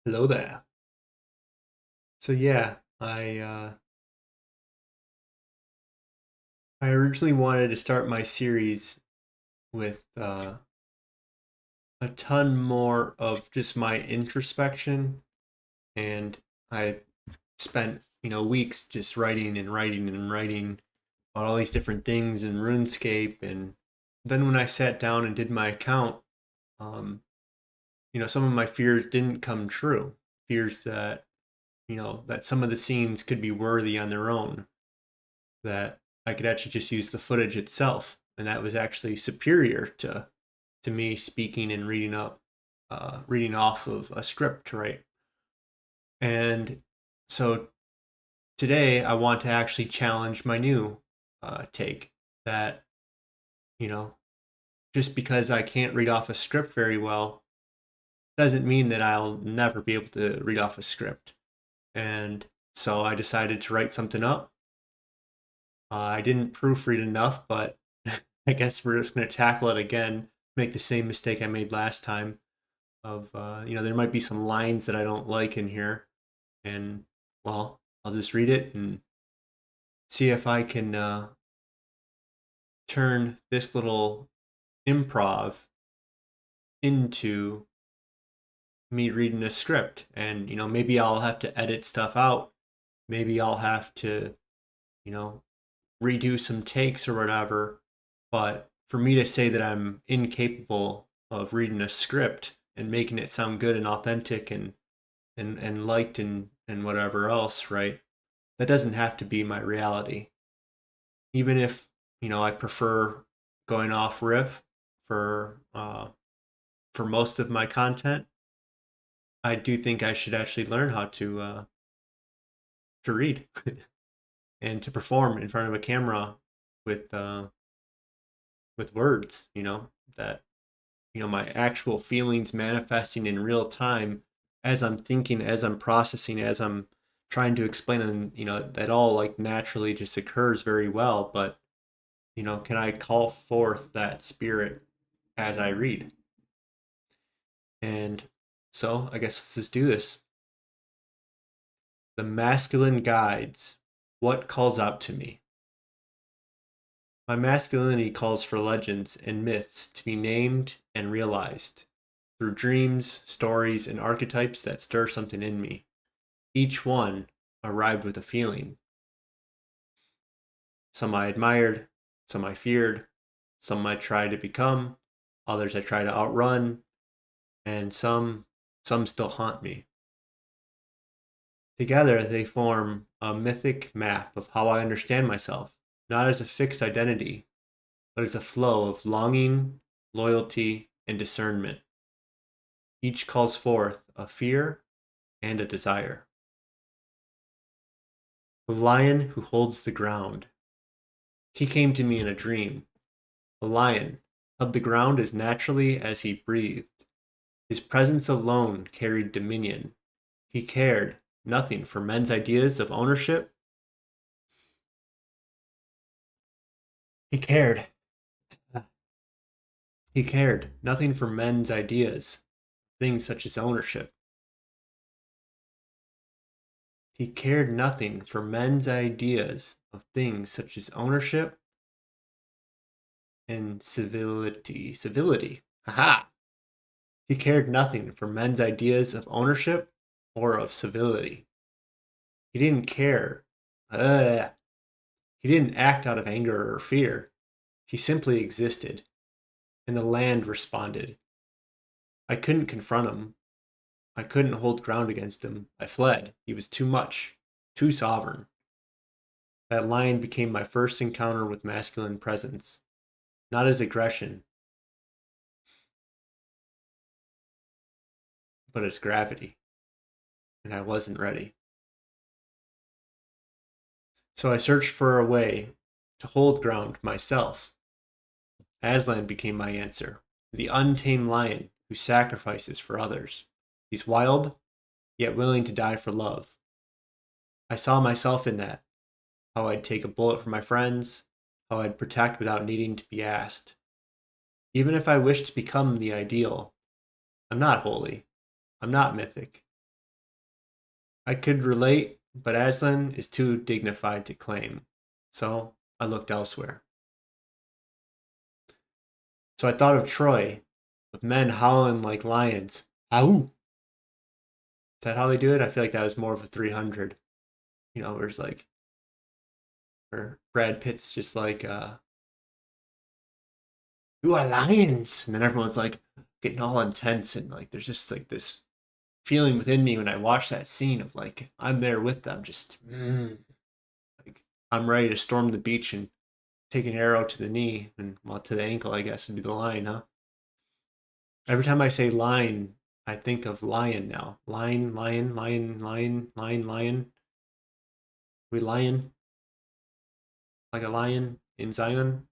Hello there. So yeah, I originally wanted to start my series with a ton more of just my introspection, and I spent weeks just writing and writing and writing about all these different things in RuneScape, and then when I sat down and did my account, um, some of my fears didn't come true. Fears that that some of the scenes could be worthy on their own, that I could actually just use the footage itself, and that was actually superior to me speaking and reading off of a script, right? And so today I want to actually challenge my new take that you know just because I can't read off a script very well doesn't mean that I'll never be able to read off a script. And so I decided to write something up. I didn't proofread enough, but I guess we're just going to tackle it again, make the same mistake I made last time of, there might be some lines that I don't like in here. And, well, I'll just read it and see if I can turn this little improv into me reading a script. And, maybe I'll have to edit stuff out. Maybe I'll have to, you know, redo some takes or whatever. But for me to say that I'm incapable of reading a script and making it sound good and authentic and liked and whatever else, right? That doesn't have to be my reality. Even if, I prefer going off riff for most of my content, I do think I should actually learn how to read and to perform in front of a camera with uh, with words, that my actual feelings manifesting in real time as I'm thinking, as I'm processing, as I'm trying to explain, and that all like naturally just occurs very well. But can I call forth that spirit as I read? And so I guess let's just do this. The masculine guides. What calls out to me? My masculinity calls for legends and myths to be named and realized through dreams, stories, and archetypes that stir something in me. Each one arrived with a feeling. Some I admired, some I feared, some I tried to become, others I tried to outrun, and some still haunt me. Together they form a mythic map of how I understand myself, not as a fixed identity, but as a flow of longing, loyalty, and discernment. Each calls forth a fear and a desire. The lion who holds the ground. He came to me in a dream. The lion held the ground as naturally as he breathed. His presence alone carried dominion. He cared nothing for men's ideas of ownership. He cared. He cared nothing for men's ideas, things such as ownership. He cared nothing for men's ideas of things such as ownership and civility. Civility. Haha. He cared nothing for men's ideas of ownership or of civility. He didn't care. Ugh. He didn't act out of anger or fear. He simply existed, and the land responded. I couldn't confront him. I couldn't hold ground against him. I fled. He was too much, too sovereign. That lion became my first encounter with masculine presence, not as aggression, but as gravity, and I wasn't ready. So I searched for a way to hold ground myself. Aslan became my answer, the untamed lion who sacrifices for others. He's wild, yet willing to die for love. I saw myself in that, how I'd take a bullet for my friends, how I'd protect without needing to be asked. Even if I wished to become the ideal, I'm not holy, I'm not mythic, I could relate, but Aslan is too dignified to claim, so I looked elsewhere. So I thought of Troy, of men howling like lions. Ow! Is that how they do it? I feel like that was more of a 300. Where it's like, where Brad Pitt's just like, you are lions! And then everyone's like getting all intense, and like there's just like this feeling within me when I watch that scene of like, I'm there with them, just, like, I'm ready to storm the beach and take an arrow to the knee, and well, to the ankle, I guess, and do the line, huh? Every time I say line, I think of lion now. Lion, lion, lion, lion, lion, lion. We lion like a lion in Zion.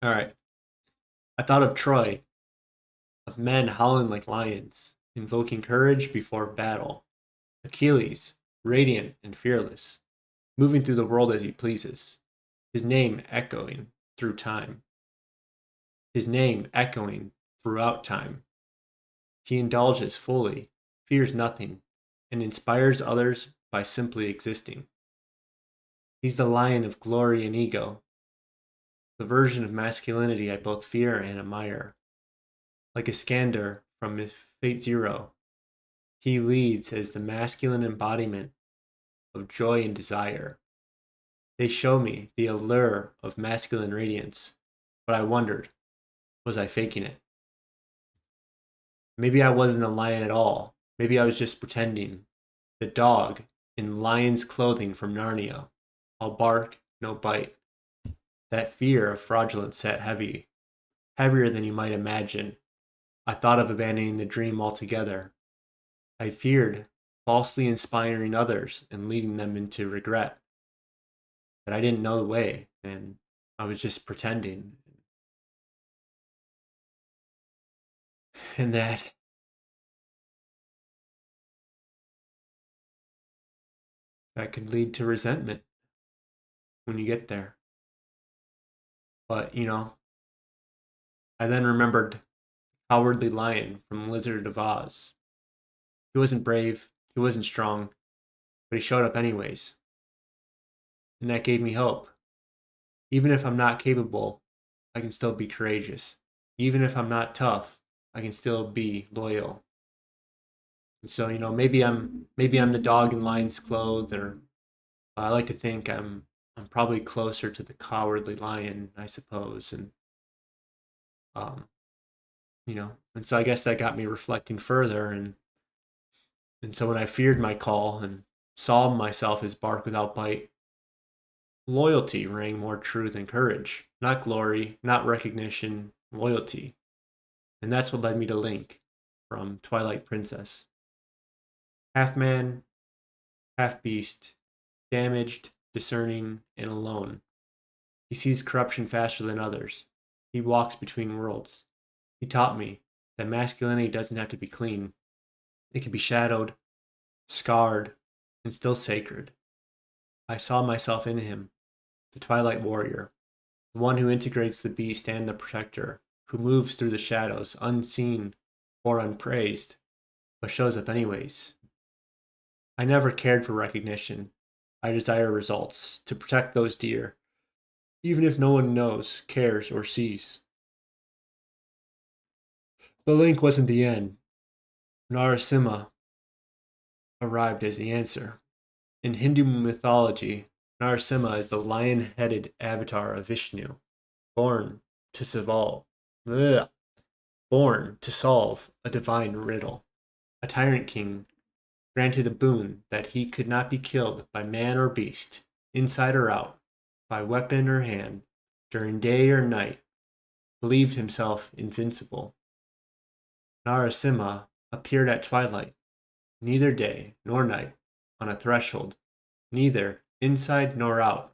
All right. I thought of Troy, of men howling like lions, invoking courage before battle. Achilles, radiant and fearless, moving through the world as he pleases, his name echoing through time. His name echoing throughout time. He indulges fully, fears nothing, and inspires others by simply existing. He's the lion of glory and ego, the version of masculinity I both fear and admire. Like Iskander from Fate Zero, he leads as the masculine embodiment of joy and desire. They show me the allure of masculine radiance, but I wondered, was I faking it? Maybe I wasn't a lion at all. Maybe I was just pretending. The dog in lion's clothing from Narnia. I'll bark, no bite. That fear of fraudulence sat heavy, heavier than you might imagine. I thought of abandoning the dream altogether. I feared falsely inspiring others and leading them into regret. That I didn't know the way, and I was just pretending. And that could lead to resentment when you get there. But, I then remembered Cowardly Lion from Lizard of Oz. He wasn't brave, he wasn't strong, but he showed up anyways. And that gave me hope. Even if I'm not capable, I can still be courageous. Even if I'm not tough, I can still be loyal. And so, maybe I'm the dog in lion's clothes, or I like to think I'm probably closer to the cowardly lion, I suppose. Um, and so I guess that got me reflecting further, and so when I feared my call and saw myself as bark without bite, loyalty rang more true than courage. Not glory, not recognition, loyalty. And that's what led me to Link from Twilight Princess. Half man, half beast, damaged, discerning, and alone. He sees corruption faster than others. He walks between worlds. He taught me that masculinity doesn't have to be clean. It can be shadowed, scarred, and still sacred. I saw myself in him, the Twilight Warrior, the one who integrates the beast and the protector, who moves through the shadows, unseen or unpraised, but shows up anyways. I never cared for recognition. I desire results, to protect those dear, even if no one knows, cares, or sees. The link wasn't the end. Narasimha arrived as the answer. In Hindu mythology, Narasimha is the lion headed avatar of Vishnu, born to solve, ugh, born to solve a divine riddle. A tyrant king granted a boon that he could not be killed by man or beast, inside or out, by weapon or hand, during day or night, believed himself invincible. Narasimha appeared at twilight, neither day nor night, on a threshold, neither inside nor out,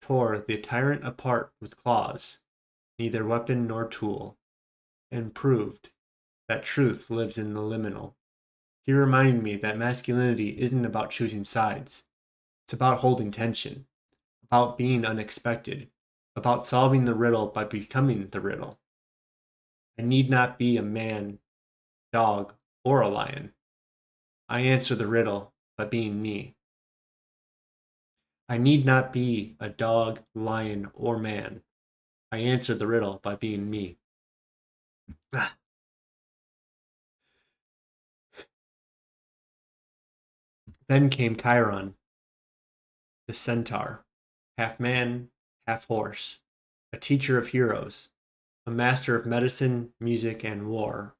tore the tyrant apart with claws, neither weapon nor tool, and proved that truth lives in the liminal. He reminded me that masculinity isn't about choosing sides. It's about holding tension, about being unexpected, about solving the riddle by becoming the riddle. I need not be a man, dog, or a lion. I answer the riddle by being me. I need not be a dog, lion, or man. I answer the riddle by being me. Then came Chiron, the centaur, half man, half horse, a teacher of heroes, a master of medicine, music, and war.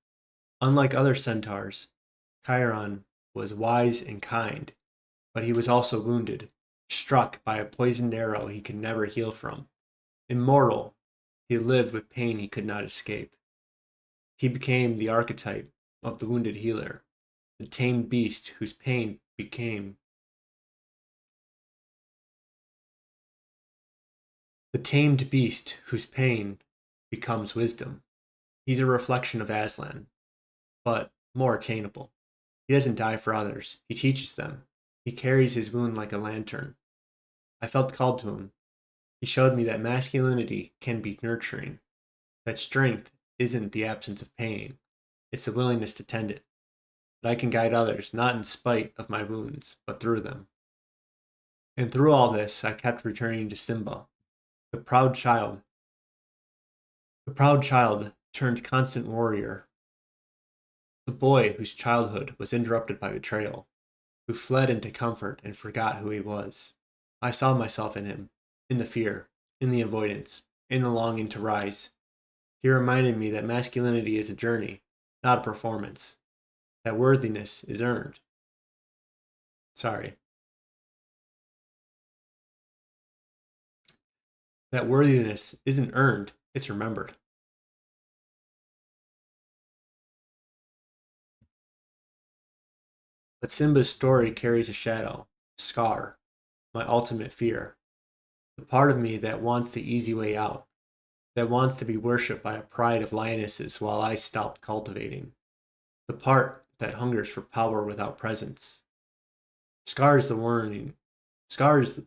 Unlike other centaurs, Chiron was wise and kind, but he was also wounded, struck by a poisoned arrow he could never heal from. Immortal, he lived with pain he could not escape. He became the archetype of the wounded healer, the tamed beast whose pain became the tamed beast whose pain becomes wisdom. He's a reflection of Aslan, but more attainable. He doesn't die for others, he teaches them. He carries his wound like a lantern. I felt called to him. He showed me that masculinity can be nurturing, that strength isn't the absence of pain, it's the willingness to tend it, that I can guide others not in spite of my wounds, but through them. And through all this, I kept returning to Simba, the proud child, the proud child turned constant warrior, the boy whose childhood was interrupted by betrayal, who fled into comfort and forgot who he was. I saw myself in him, in the fear, in the avoidance, in the longing to rise. He reminded me that masculinity is a journey, not a performance, that worthiness is earned. Sorry. That worthiness isn't earned, it's remembered. But Simba's story carries a shadow, Scar, my ultimate fear, the part of me that wants the easy way out, that wants to be worshipped by a pride of lionesses while I stop cultivating, the part that hungers for power without presence. Scar is the warning. Scar is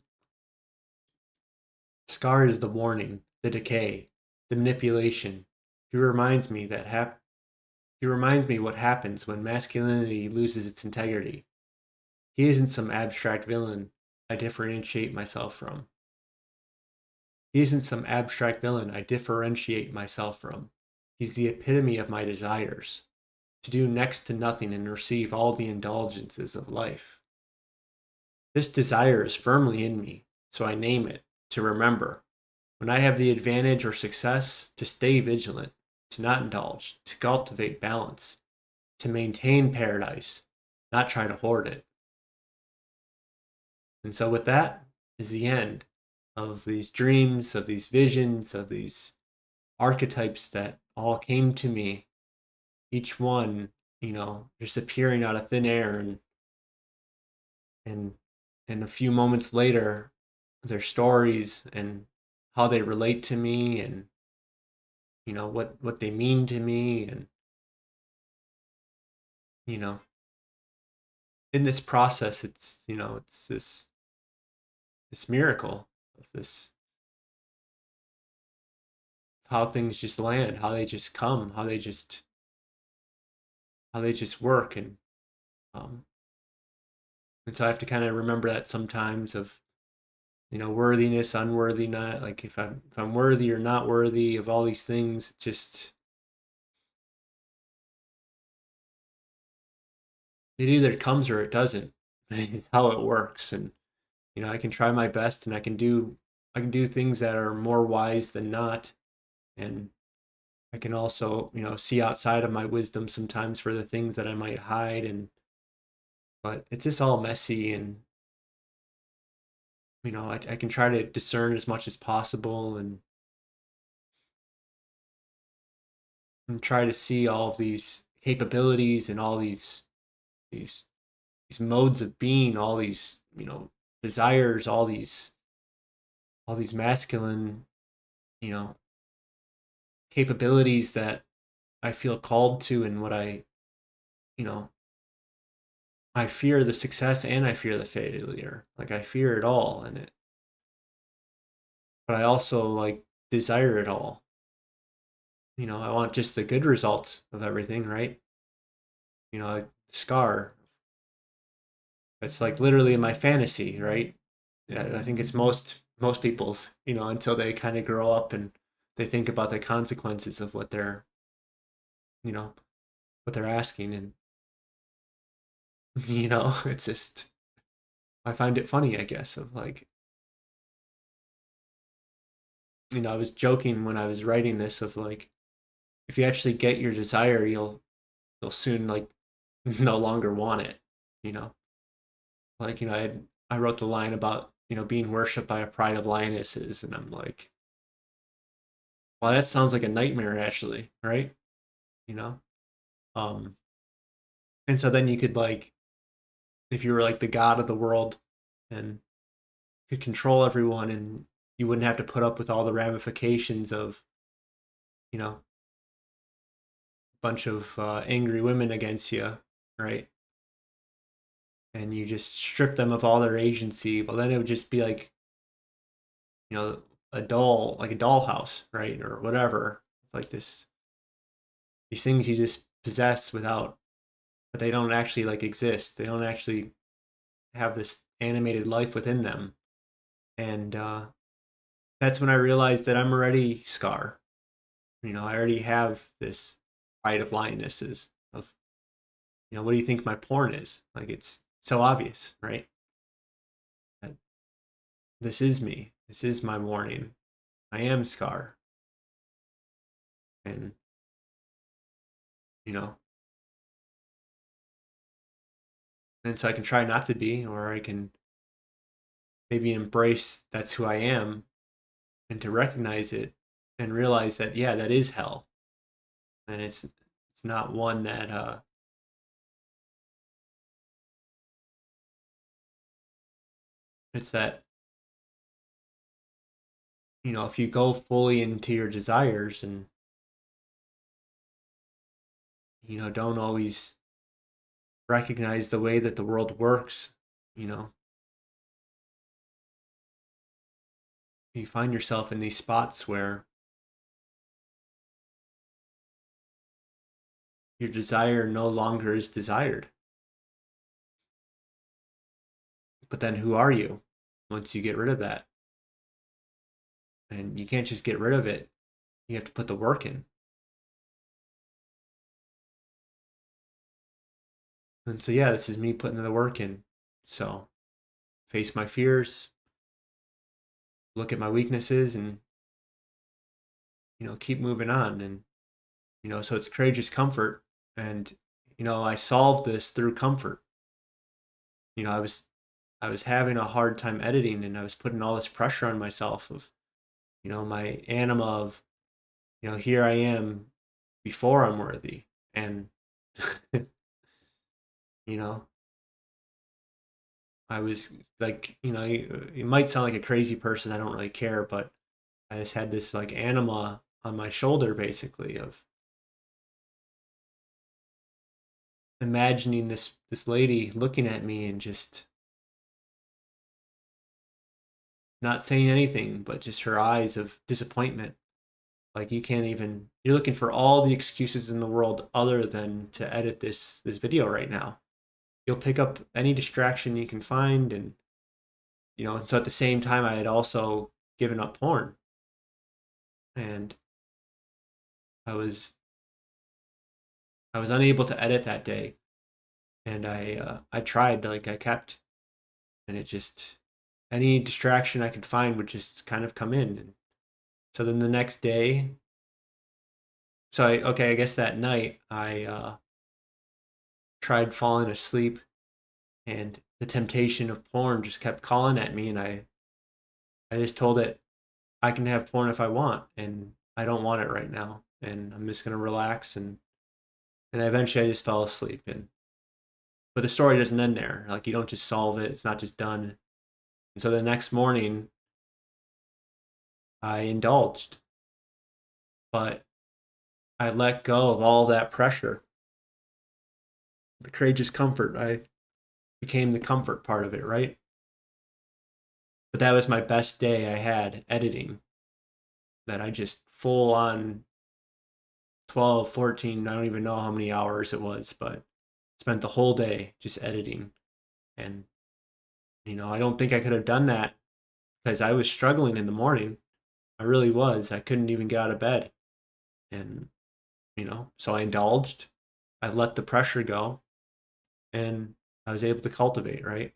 Scar is the warning, the decay, the manipulation. He reminds me he reminds me what happens when masculinity loses its integrity. He isn't some abstract villain I differentiate myself from. He isn't some abstract villain I differentiate myself from. He's the epitome of my desires to do next to nothing and receive all the indulgences of life. This desire is firmly in me, so I name it to remember. When I have the advantage or success, to stay vigilant, to not indulge, to cultivate balance, to maintain paradise, not try to hoard it. And so, with that, is the end of these dreams, of these visions, of these archetypes that all came to me, each one, just appearing out of thin air and and a few moments later, their stories and how they relate to me and what they mean to me and you know in this process it's this miracle of this how things just land, how they just come, how they just work um and so I have to kind of remember that sometimes of worthiness, unworthiness, like if I'm worthy or not worthy of all these things. It just it either comes or it doesn't. It's how it works. And I can try my best and I can do things that are more wise than not. And I can also see outside of my wisdom sometimes for the things that I might hide. And but it's just all messy. And I can try to discern as much as possible and try to see all of these capabilities and all these these modes of being, all these desires, all these masculine you know capabilities that I feel called to, and what you know I fear the success and I fear the failure. Like I fear it all, and it, but I also like desire it all. I want just the good results of everything, right? Like Scar. It's like literally my fantasy, right? Yeah, I think it's most people's, until they kind of grow up and they think about the consequences of what they're, you know, what they're asking, and it's just I find it funny, I guess, of like, I was joking when I was writing this of like, if you actually get your desire, you'll soon like no longer want it, you know. Like, I wrote the line about, being worshipped by a pride of lionesses, and I'm like, well, that sounds like a nightmare actually, right? You know? Um, and so then you could like, if you were like the god of the world and could control everyone, and you wouldn't have to put up with all the ramifications of, a bunch of angry women against you, right? And you just strip them of all their agency. Well, then it would just be like, a doll, like a dollhouse, right? Or whatever. Like these things you just possess without, but they don't actually like exist. They don't actually have this animated life within them. And that's when I realized that I'm already Scar. I already have this pride of lionesses of, what do you think my porn is? Like, it's so obvious, right? That this is me. This is my morning. I am Scar. And, you know, and so I can try not to be, or I can maybe embrace that's who I am, and to recognize it and realize that, yeah, that is hell. And it's not one that it's that, if you go fully into your desires and, don't always recognize the way that the world works, you know, you find yourself in these spots where your desire no longer is desired. But then who are you once you get rid of that? And you can't just get rid of it. You have to put the work in. And so yeah, this is me putting the work in. So face my fears, look at my weaknesses, and keep moving on. And so it's courageous comfort. And I solved this through comfort. I was having a hard time editing, and I was putting all this pressure on myself of, my anima of, here I am before I'm worthy. And you know I was like, it might sound like a crazy person, I don't really care, but I just had this like anima on my shoulder basically of imagining this lady looking at me and just not saying anything, but just her eyes of disappointment. Like, you're looking for all the excuses in the world other than to edit this video right now. You'll pick up any distraction you can find. And and so at the same time I had also given up porn, and I was I was unable to edit that day. And I tried, like, I kept, and it just, any distraction I could find would just kind of come in. And so then the next day, okay, I guess that night I tried falling asleep, and the temptation of porn just kept calling at me, and I just told it I can have porn if I want, and I don't want it right now, and I'm just gonna relax. And eventually I just fell asleep. And but the story doesn't end there. Like, you don't just solve it; it's not just done. And so the next morning I indulged, but I let go of all that pressure, the courageous comfort. I became the comfort part of it, right? But that was my best day I had editing. That I just full on 12, 14, I don't even know how many hours it was, but spent the whole day just editing. And, I don't think I could have done that because I was struggling in the morning. I really was. I couldn't even get out of bed. And, so I indulged. I let the pressure go and I was able to cultivate, right?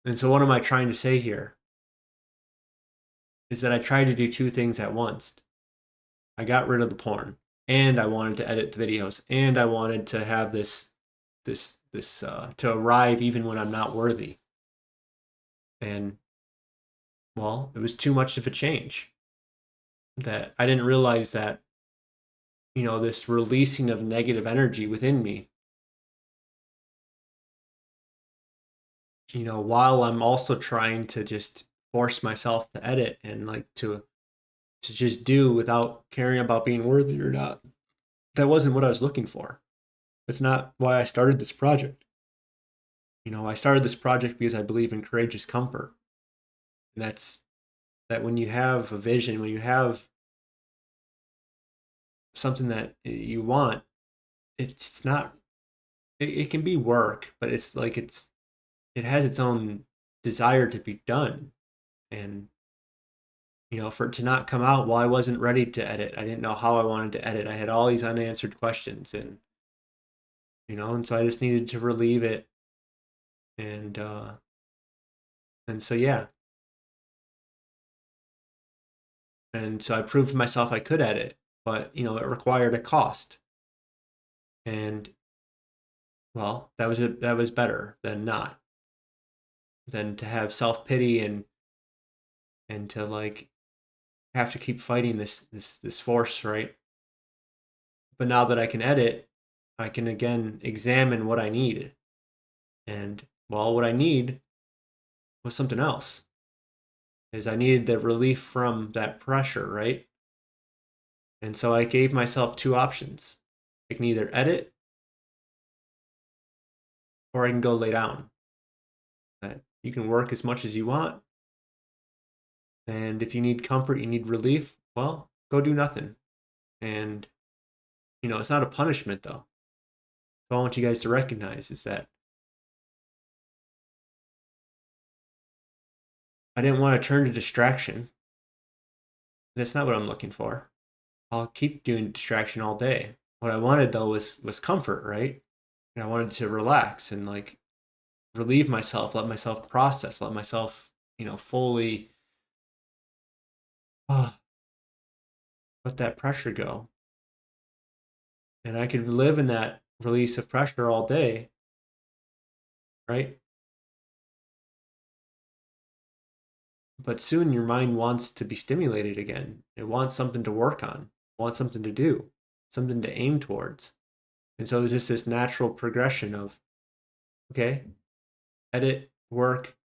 And so, what am I trying to say here? Is that I tried to do two things at once. I got rid of the porn and I wanted to edit the videos and I wanted to have this to arrive even when I'm not worthy. And well, it was too much of a change that I didn't realize that, this releasing of negative energy within me, while I'm also trying to just force myself to edit and like to just do without caring about being worthy or not. That wasn't what I was looking for. That's not why I started this project. I started this project because I believe in courageous comfort. And that's that when you have a vision, when you have something that you want, it's not it can be work, but it's like it has its own desire to be done. And for it to not come out, well, I wasn't ready to edit. I didn't know how I wanted to edit. I had all these unanswered questions, and so I just needed to relieve it. And so yeah. And so I proved to myself I could edit, but it required a cost. And well, that was better than not. Than to have self-pity and to like have to keep fighting this force, right? But now that I can edit, I can again examine what I need. And well, what I need was something else. Is I needed the relief from that pressure, right? And so I gave myself two options. I can either edit or I can go lay down. You can work as much as you want. And if you need comfort, you need relief, well, go do nothing. And, it's not a punishment though. What I want you guys to recognize is that I didn't want to turn to distraction. That's not what I'm looking for. I'll keep doing distraction all day. What I wanted though was comfort, right? And I wanted to relax and like relieve myself, let myself process, let myself, fully oh, let that pressure go. And I could live in that release of pressure all day, right? But soon your mind wants to be stimulated again. It wants something to work on, wants something to do, something to aim towards. And so it's just this natural progression of, okay, edit, work.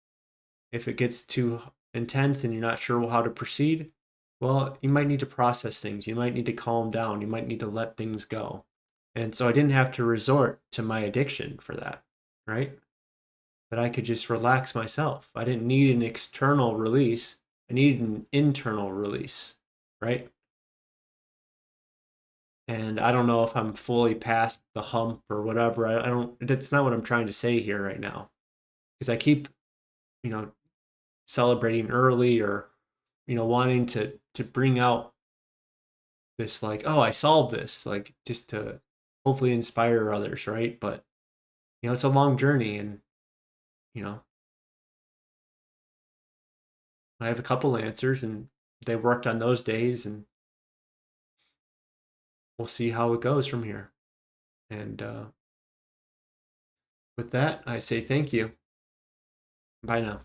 If it gets too intense and you're not sure how to proceed, well, you might need to process things. You might need to calm down. You might need to let things go. And so I didn't have to resort to my addiction for that, right? But I could just relax myself. I didn't need an external release. I needed an internal release, right? And I don't know if I'm fully past the hump or whatever. I don't, that's not what I'm trying to say here right now. Because I keep, you know, celebrating early or, wanting to bring out this like, oh, I solved this, like just to hopefully inspire others, right? But, it's a long journey and, you know, I have a couple answers and they worked on those days and we'll see how it goes from here. And with that, I say thank you. Bye now.